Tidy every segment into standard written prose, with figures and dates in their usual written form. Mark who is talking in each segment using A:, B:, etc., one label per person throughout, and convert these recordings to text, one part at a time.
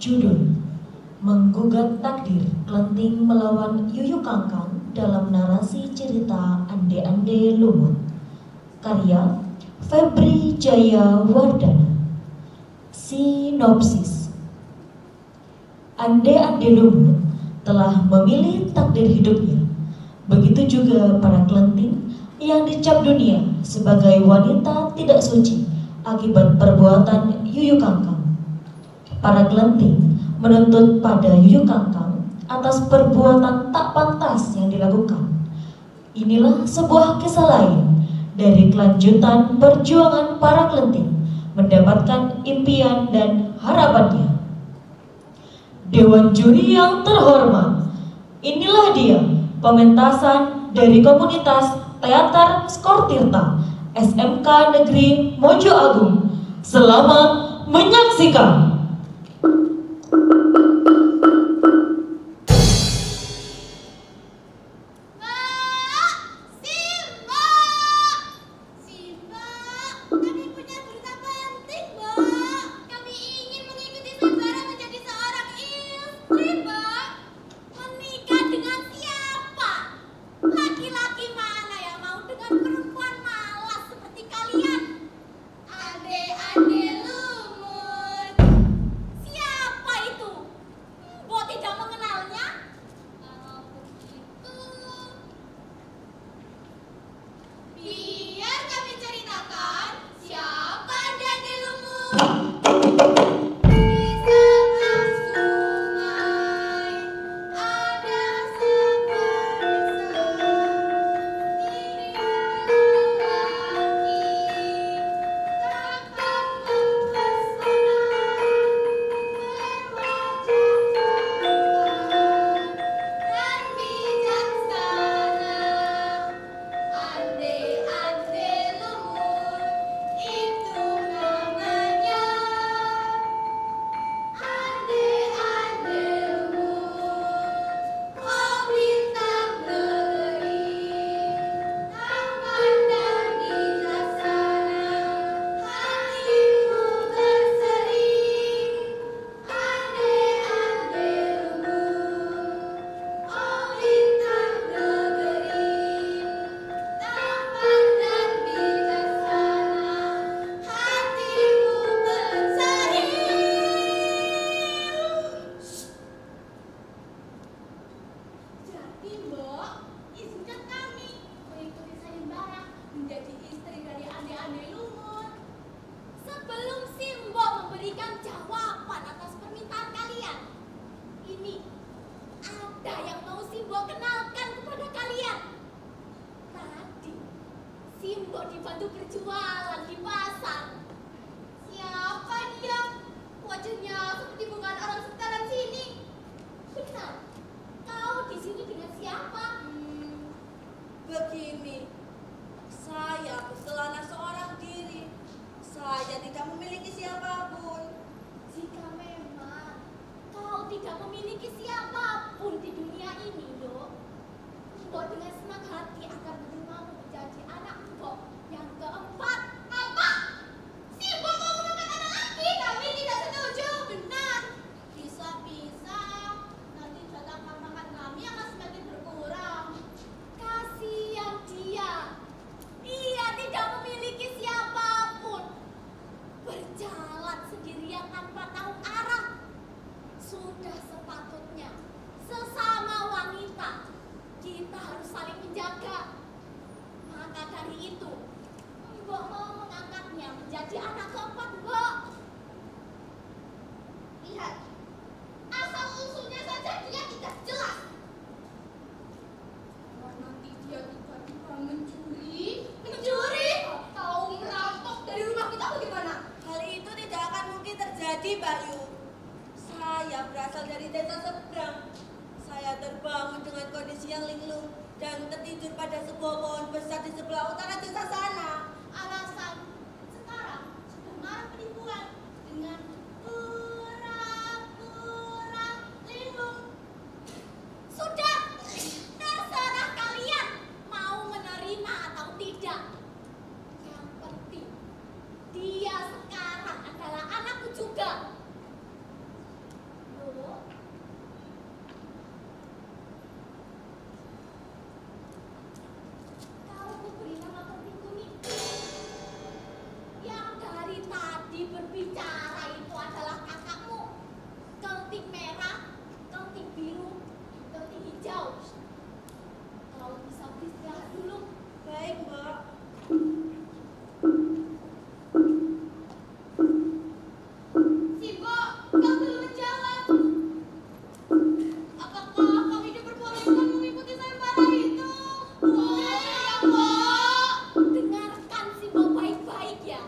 A: Judul: Menggugat Takdir, Klenting melawan Yuyu Kangkang dalam narasi cerita Ande-Ande Lumut. Karya Febri Jaya Wardana. Sinopsis. Ande-Ande Lumut telah memilih takdir hidupnya. Begitu juga para Klenting yang dicap dunia sebagai wanita tidak suci akibat perbuatan Yuyu Kangkang. Para Klenting menuntut pada Yuyu Kangkang atas perbuatan tak pantas yang dilakukan. Inilah sebuah kisah lain dari kelanjutan perjuangan para Klenting mendapatkan impian dan harapannya. Dewan juri yang terhormat, inilah dia pementasan dari komunitas Teater Skortirta SMK Negeri Mojo Agung. Selamat menyaksikan.
B: Dibantu berjualan di pasar. Siapa dia? Wajahnya seperti bukan orang sekitaran sini. Benar, kau di sini dengan siapa?
C: Begini, saya Pustelana seorang diri. Saya tidak memiliki siapapun.
B: Jika memang kau tidak memiliki siapapun di dunia ini, Dok, Mbok dengan senang hati akan menerimamu menjadi anak Mbok yang keempat. Apa? Si Mbok mau mengangkat anak lagi? Kami tidak setuju. Benar. Bisa-bisa nanti jatah makan kami akan semakin berkurang. Kasihan dia. Mbok mau mengangkatnya menjadi anak keempat, Mbok. Lihat, asal usulnya saja dia tidak jelas. Kalau nanti dia tiba-tiba mencuri atau merampok dari rumah kita bagaimana?
C: Hal itu tidak akan mungkin terjadi, Mbak Yu. Saya berasal dari desa seberang. Saya terbangun dengan kondisi yang linglung dan tertidur pada sebuah pohon besar di sebelah utara desa sana.
B: Alasan sekarang sudah marak penipuan dengan pura-pura linglung. Sudah, terserah kalian mau menerima atau tidak. Yang penting, dia sekarang adalah anakku juga. Loh, kau kuberi nama penting kuning. Yang dari tadi berbicara itu adalah kakakmu. Kelting merah, kelting biru, kelting hijau. Kau bisa beristirahat dulu.
C: Baik, Mbak.
B: Simbo, kau belum menjawab. Apakah kau diperbolehkan mengikuti sayembara itu? Boleh ya, Mbak. Dengarkan Simbo baik-baik ya.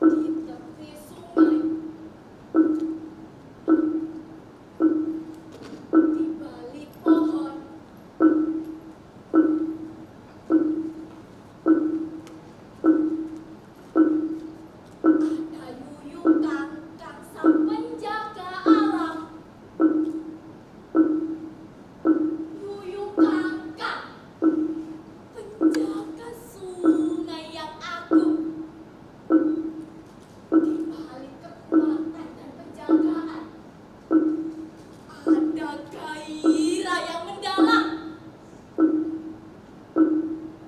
B: Di tepi sungai, di balik pohon, ada Yuyung Kangkang sang penjaga alam. Yuyung Kangkang, penjaga sungai yang agung. Di balik kekuatan dan penjagaan, ada gairah yang mendalam.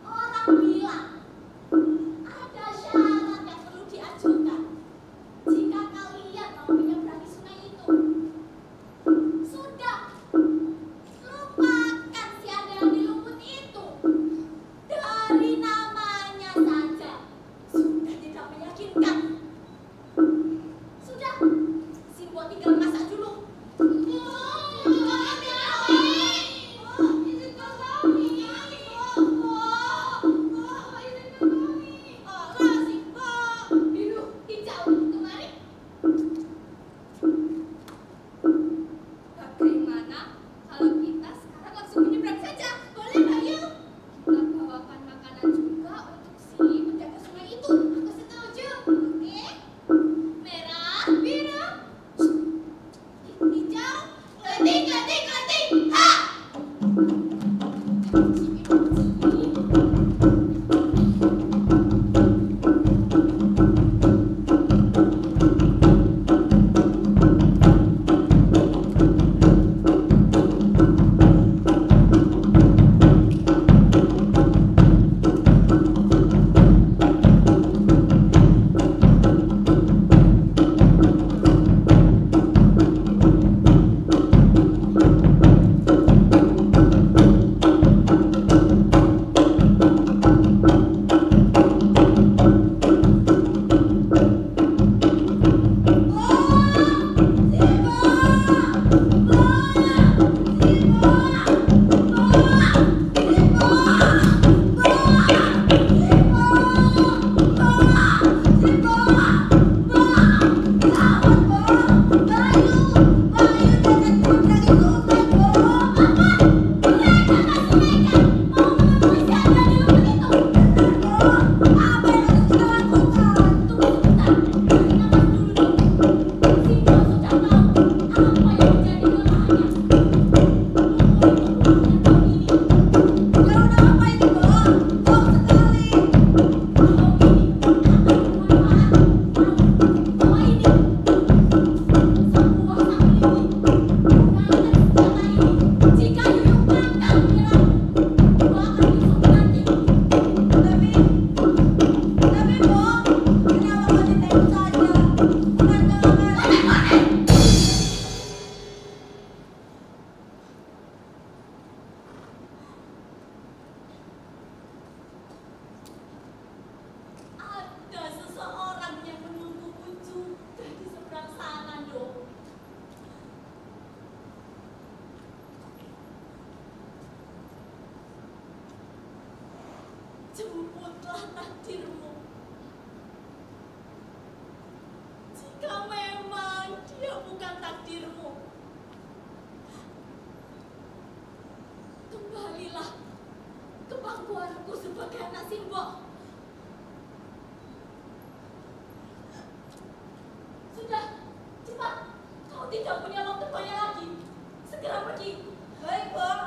B: Orang bilang ada syarat yang perlu diajukan jika kalian mau menyeberangi sungai itu. Sudah, lupakan si ada yang di lumpur itu. Dari namanya saja sudah tidak meyakinkan. Sudah, Simbo tinggal masak dulu. Biru, hijau, kemari. Bagaimana kalau kita sekarang langsung menyeberang saja? Boleh, Mbak Yu? Kita bawakan makanan juga untuk si penjaga sungai itu. Aku setuju. Oke? Merah, biru, hijau, keting, keting, keting. Ha! jemputlah takdirmu. Jika memang dia bukan takdirmu, kembalilah ke pangkuanku sebagai anak simbok. Sudah, cepat. Kau tidak punya waktu banyak lagi. Segera pergi.
C: Baik, Mbok.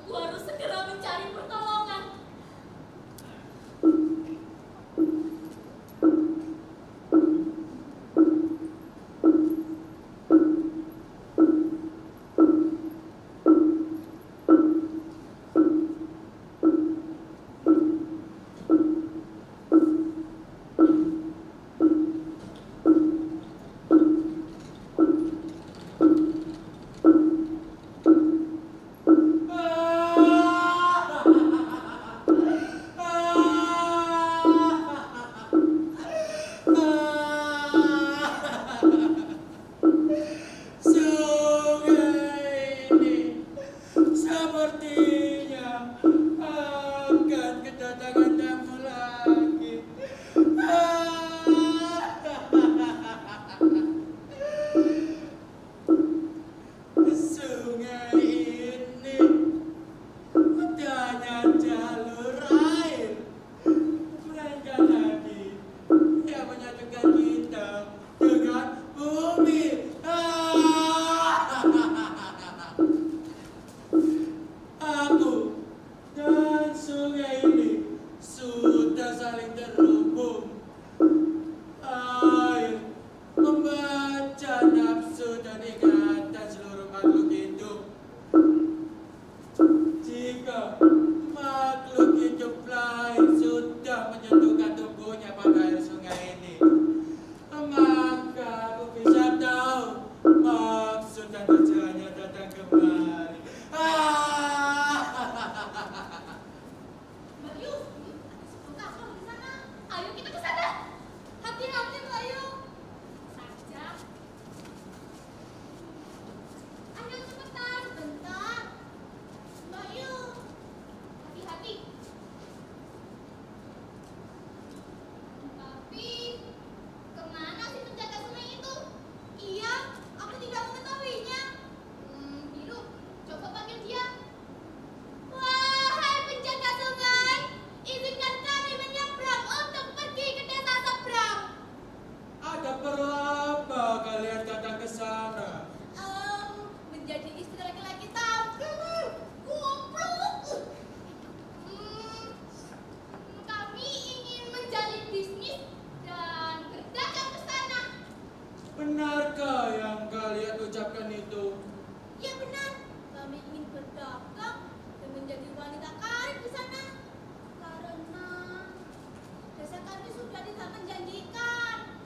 B: Aku harus segera mencari pertolongan.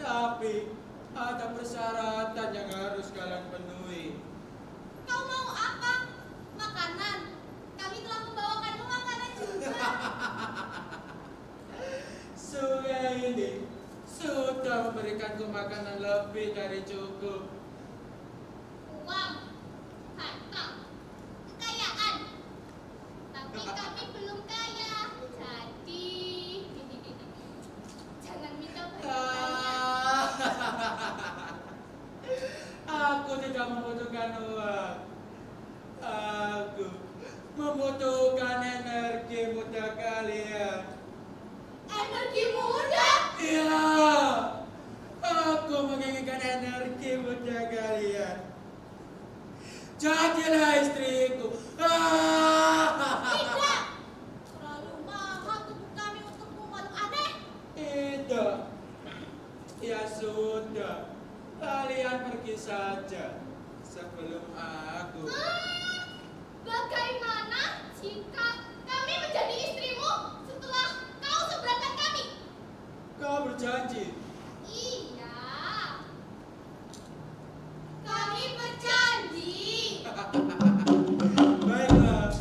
D: Tapi ada persyaratan yang harus kalian penuhi.
B: Kau mau apa? Makanan. Kami telah membawakanmu makanan juga.
D: Sungai ini sudah memberikanku makanan lebih dari cukup.
B: Uang, harta, kekayaan. Tapi kami belum kaya. Jadi jangan minta banyak-banyak.
D: Aku tidak membutuhkan uang. Aku membutuhkan energi muda kalian.
B: Energi muda?
D: Iya, aku menginginkan energi muda kalian. Jadilah istriku.
B: Tidak. Terlalu mahal tubuh kami untukmu, makhluk aneh.
D: Tidak. Ya sudah, kalian pergi saja sebelum aku.
B: Bagaimana jika kami menjadi istrimu setelah kau seberangkan kami?
D: Kau berjanji.
B: Iya. Kami berjanji.
D: Baiklah.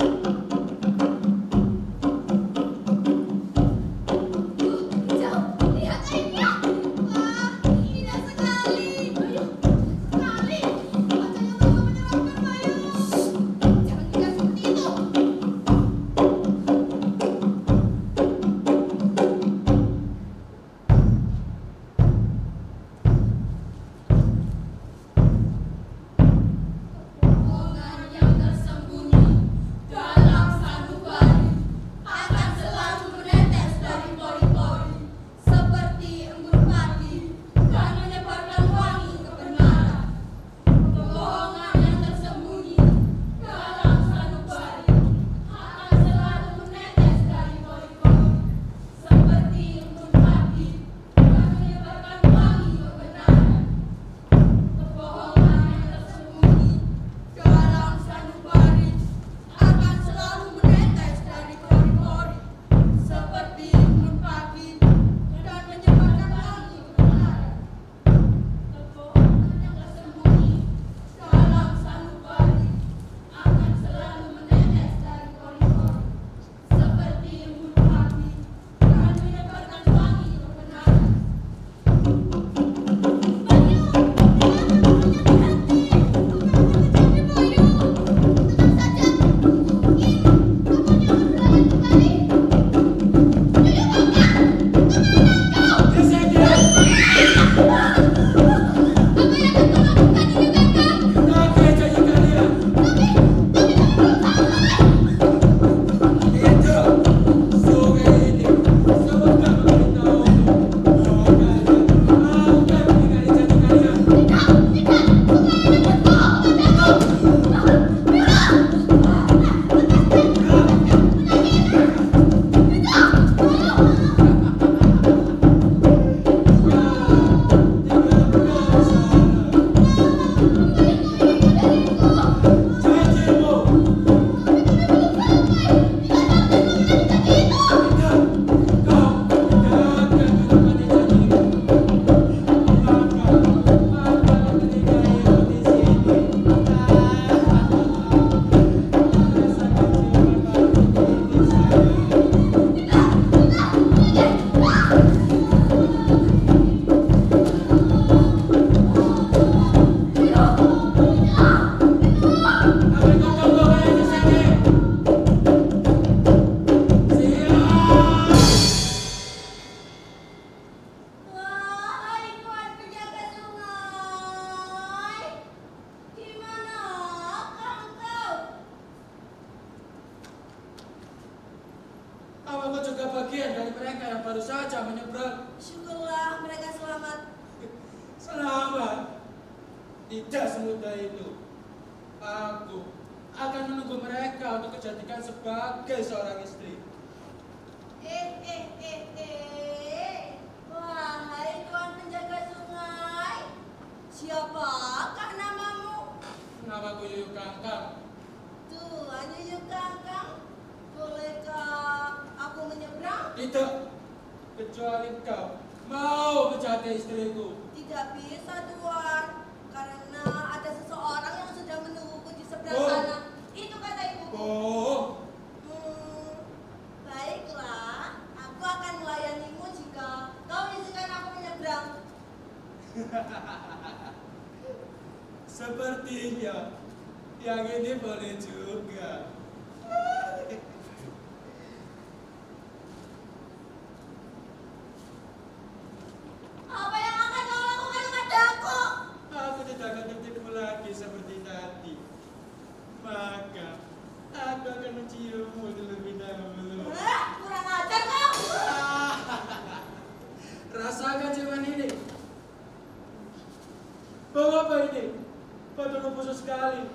D: baru saja menyeberang.
C: Syukurlah mereka selamat.
D: Selamat. Tidak semudah itu. Aku akan menunggu mereka untuk dijadikan sebagai seorang istri.
C: Wahai tuan penjaga sungai, siapakah namamu?
D: Namaku Yuyu Kangkang.
C: Tuan Yuyu Kangkang, bolehkah aku menyeberang?
D: Tidak. Kecuali kau mau menjadi istriku.
C: Tidak bisa tuan, karena ada seseorang yang sudah menungguku di seberang
D: Oh.
C: sana. Itu kata ibuku.
D: Oh,
C: Baiklah, aku akan melayanimu jika kau izinkan aku menyeberang.
D: sepertinya yang ini boleh juga.
C: Apa yang akan kau lakukan padaku?
D: Aku tidak akan tertipu lagi seperti tadi. Maka aku akan menciummu terlebih dahulu.
C: Kurang ajar kau.
D: Rasakan ciuman ini. Bau apa ini? Badanku busuk sekali.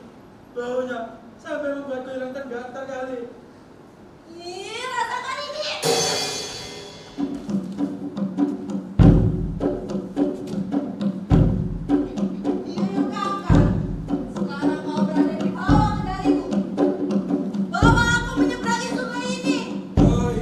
D: Baunya sampai membuatku hilang tergantar kali.
C: Ih, rasakan ini. Yuyu Kangkang, sekarang kau berada di bawah kendaliku. Bawa aku menyeberangi sungai ini.
D: Oi,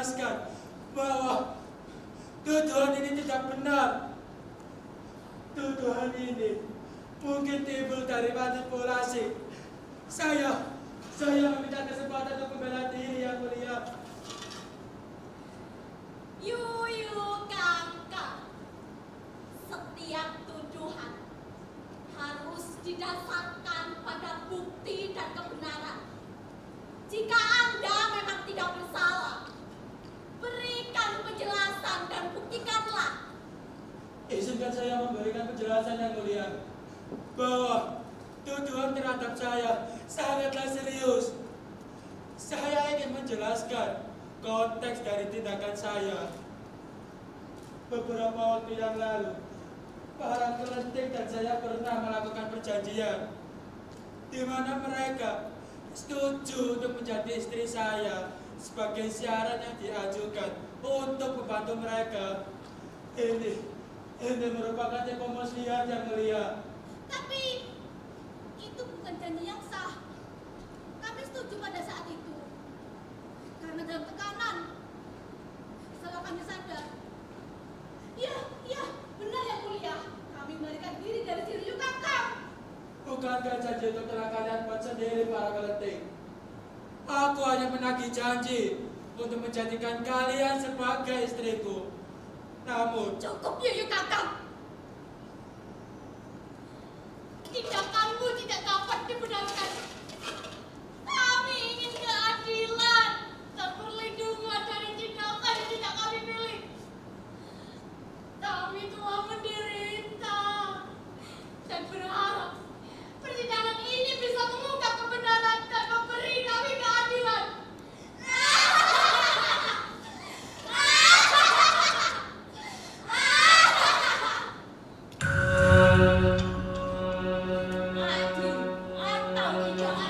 D: menjelaskan bahwa tuduhan ini tidak benar. Tuduhan ini mungkin timbul dari manipulasi. Saya meminta kesempatan untuk membela diri, Yang Mulia.
B: Yuyu Kakak, setiap tuduhan harus didasarkan pada bukti dan kebenaran. Jika Anda memang tidak bersalah, berikan penjelasan dan buktikanlah.
D: Izinkan saya memberikan penjelasan, Yang Mulia, bahwa tuduhan terhadap saya sangatlah serius. Saya ingin menjelaskan konteks dari tindakan saya. Beberapa waktu yang lalu, para kelenting dan saya pernah melakukan perjanjian di mana mereka setuju untuk menjadi istri saya sebagai syarat yang diajukan untuk membantu mereka. Ini merupakan tempo muslihat, Yang Mulia.
B: Tapi itu bukan janji yang sah. Kami setuju pada saat itu karena dalam tekanan. Setelah kami sadar, iya, benar Yang Mulia. Kami melarikan diri dari si Yuyu Kakak.
D: Bukankah janji itu telah kalian buat sendiri, para kelenting? Aku hanya menagih janji untuk menjadikan kalian sebagai istriku. Namun,
B: Cukup Yuyu Kakak. Tindakanmu tidak dapat dibenarkan. Kami ingin keadilan dan perlindungan dari tindakan yang tidak kami pilih. Kami telah menderita dan berharap persidangan ini bisa mengungkap kebenaran dan memberi kami keadilan. Adil atau tidak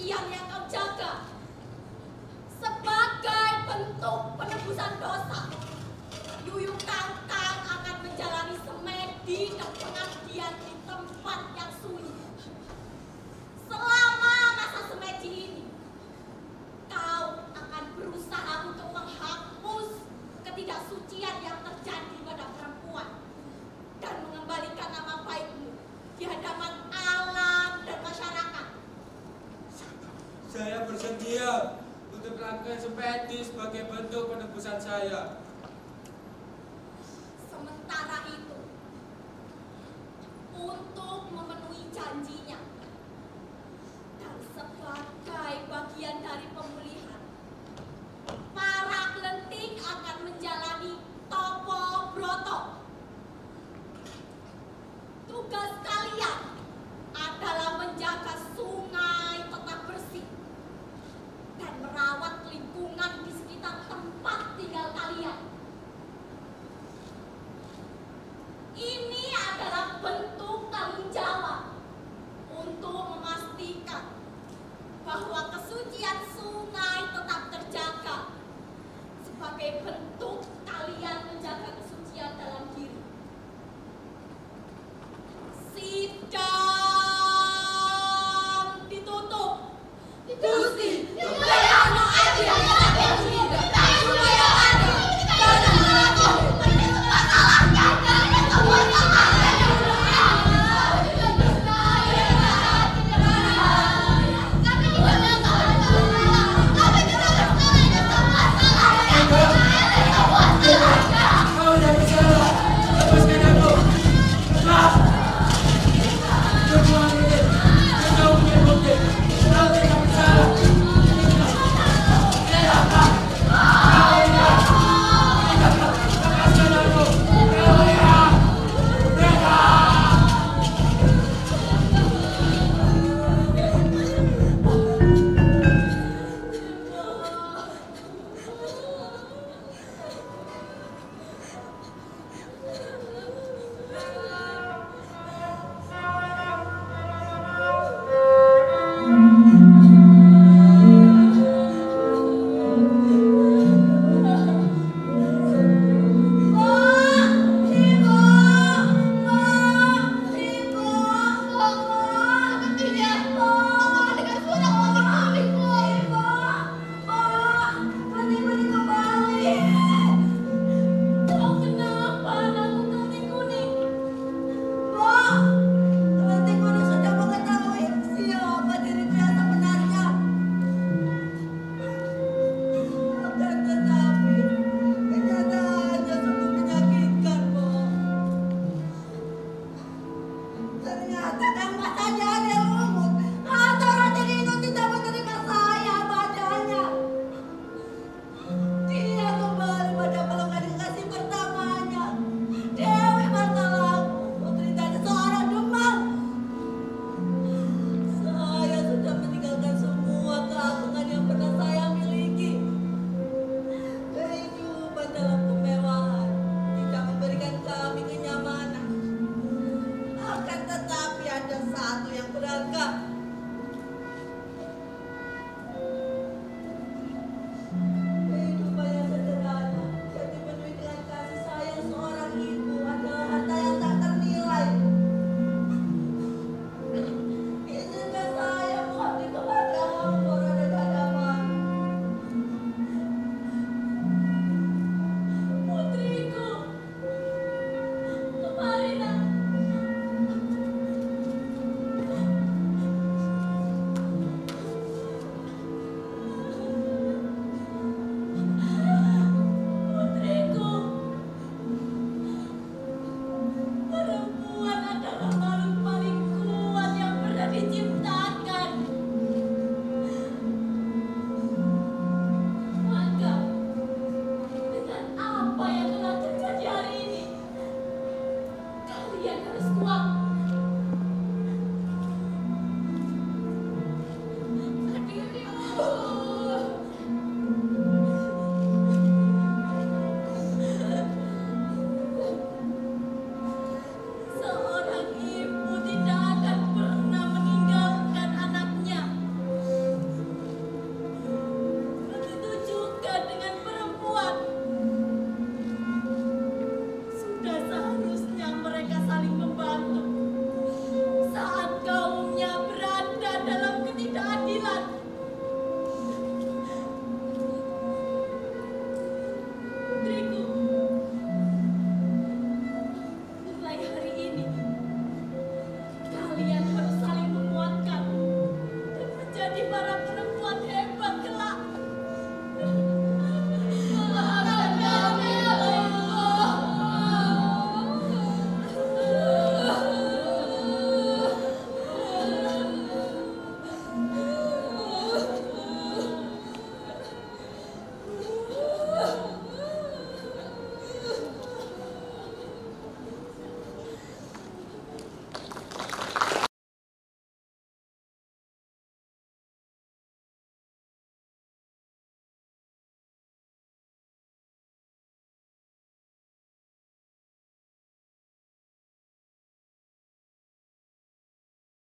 B: kesucian yang kau jaga. Sebagai bentuk penebusan dosa, Yuyu Kangkang akan menjalani semedi dan pengabdian di tempat yang sunyi. Selama masa semedi ini, kau akan berusaha untuk menghapus ketidaksucian yang terjadi pada perempuan dan mengembalikan nama baikmu di hadapan alam dan masyarakat.
D: Saya bersedia untuk melakukan semedi sebagai bentuk penebusan saya.
B: Sementara itu, untuk memenuhi janjinya dan sebagai bagian dari pemulihan, para Klenting akan menjalani topo broto. Tugas kalian adalah menjaga sungai tetap bersih dan merawat lingkungan di sekitar tempat tinggal kalian. Ini adalah bentuk tanggung jawab untuk memastikan bahwa kesucian sungai tetap terjaga sebagai bentuk kalian menjaga kesucian dalam diri.